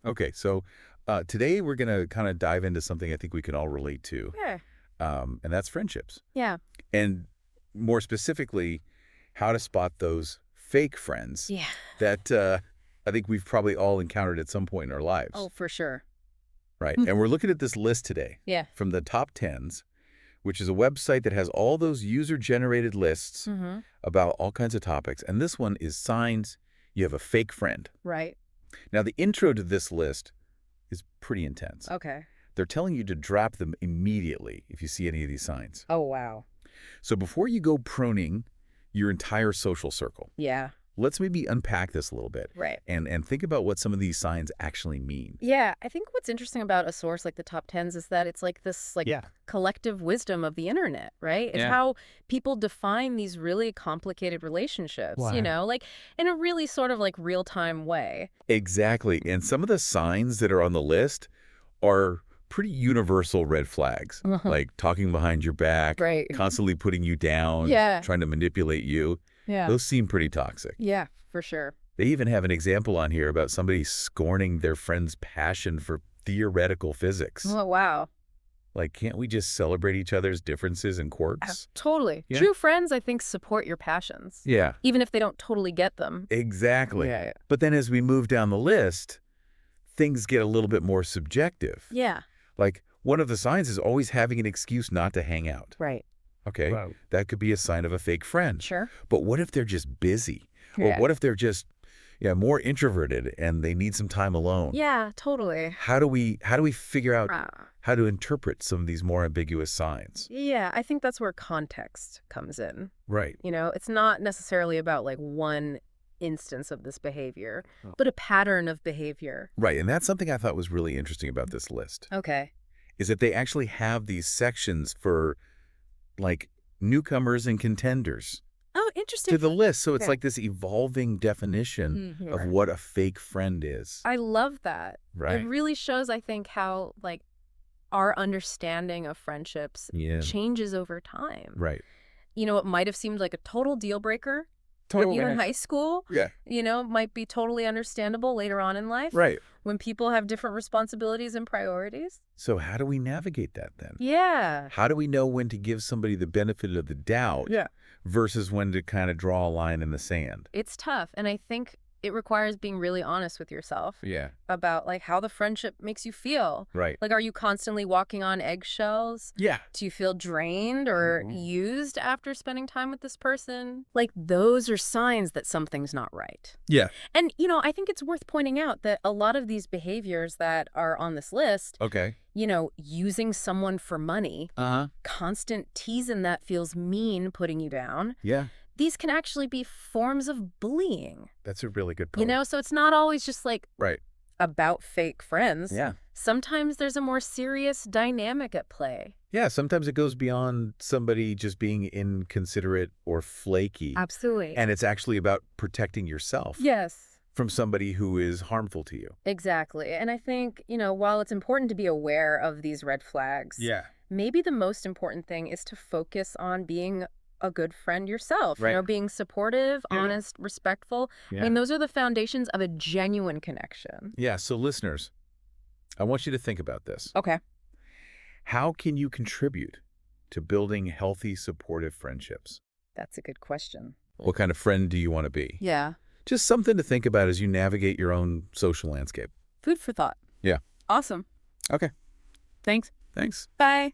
Okay, so today we're going to kind of dive into something I think we can all relate to, Yeah. and that's friendships. Yeah. And more specifically, how to spot those fake friends Yeah. that I think we've probably all encountered at some point in our lives, Oh, for sure. right? Hmm. And we're looking at this list today Yeah. from the top tens, which is a website that has all those user-generated lists Mm-hmm. about all kinds of topics. And this one is signs you have a fake friend. Right. Now, the intro to this list is pretty intense. Okay. They're telling you to drop them immediately if you see any of these signs. Oh, wow. So before you go pruning your entire social circle, Yeah. let's maybe unpack this a little bit Right. and think about what some of these signs actually mean. Yeah. I think what's interesting about a source like the top tens is that it's like this Yeah. collective wisdom of the internet, right? It's Yeah. how people define these really complicated relationships, Wow. like in a really sort of like real-time way. Exactly. And some of the signs that are on the list are pretty universal red flags, Uh-huh. like talking behind your back, Right. constantly putting you down, Yeah. trying to manipulate you. Yeah. Those seem pretty toxic. Yeah, for sure. They even have an example on here about somebody scorning their friend's passion for theoretical physics. Oh, wow. Like, can't we just celebrate each other's differences and quirks? Totally. Yeah. True friends, I think, support your passions, Yeah, even if they don't totally get them. exactly. Yeah. But then as we move down the list, things get a little bit more subjective. Yeah. Like, one of the signs is always having an excuse not to hang out. Right. Okay, Wow. that could be a sign of a fake friend. Sure. But what if they're just busy? Or Yeah. what if they're just, more introverted and they need some time alone? Yeah, totally. How do we figure out Ah. how to interpret some of these more ambiguous signs? Yeah, I think that's where context comes in. Right. It's not necessarily about like one instance of this behavior, Oh. but a pattern of behavior. Right, and that's something I thought was really interesting about this list, Okay. is that they actually have these sections for, like, newcomers and contenders Oh, interesting. to the list. So it's Yeah. like this evolving definition Mhm. of what a fake friend is. I love that. Right. It really shows, I think, how like our understanding of friendships Yeah. changes over time. Right. It might have seemed like a total deal breaker when Totally. you're in high school. Yeah. Might be totally understandable later on in life. Right. When people have different responsibilities and priorities. So how do we navigate that then? Yeah. How do we know when to give somebody the benefit of the doubt Yeah. versus when to kind of draw a line in the sand? It's tough. And I think it requires being really honest with yourself Yeah. about like how the friendship makes you feel. Right. Like, are you constantly walking on eggshells? Yeah. Do you feel drained or Mhm. used after spending time with this person? Like, those are signs that something's not right. Yeah. And, I think it's worth pointing out that a lot of these behaviors that are on this list, Okay. using someone for money, Uh-huh. constant teasing that feels mean, putting you down, Yeah. these can actually be forms of bullying. That's a really good point. So it's not always just like Right. about fake friends. Yeah. Sometimes there's a more serious dynamic at play. Yeah, sometimes it goes beyond somebody just being inconsiderate or flaky. Absolutely. And it's actually about protecting yourself Yes, from somebody who is harmful to you. exactly. And I think, while it's important to be aware of these red flags, maybe the most important thing is to focus on being a good friend yourself, Right. being supportive, Yeah. honest, respectful. Yeah. I mean, those are the foundations of a genuine connection. Yeah, so listeners, I want you to think about this. Okay. How can you contribute to building healthy, supportive friendships? That's a good question. What kind of friend do you want to be? Yeah. Just something to think about as you navigate your own social landscape. Food for thought. Yeah. Awesome. Okay, Thanks. thanks. Bye.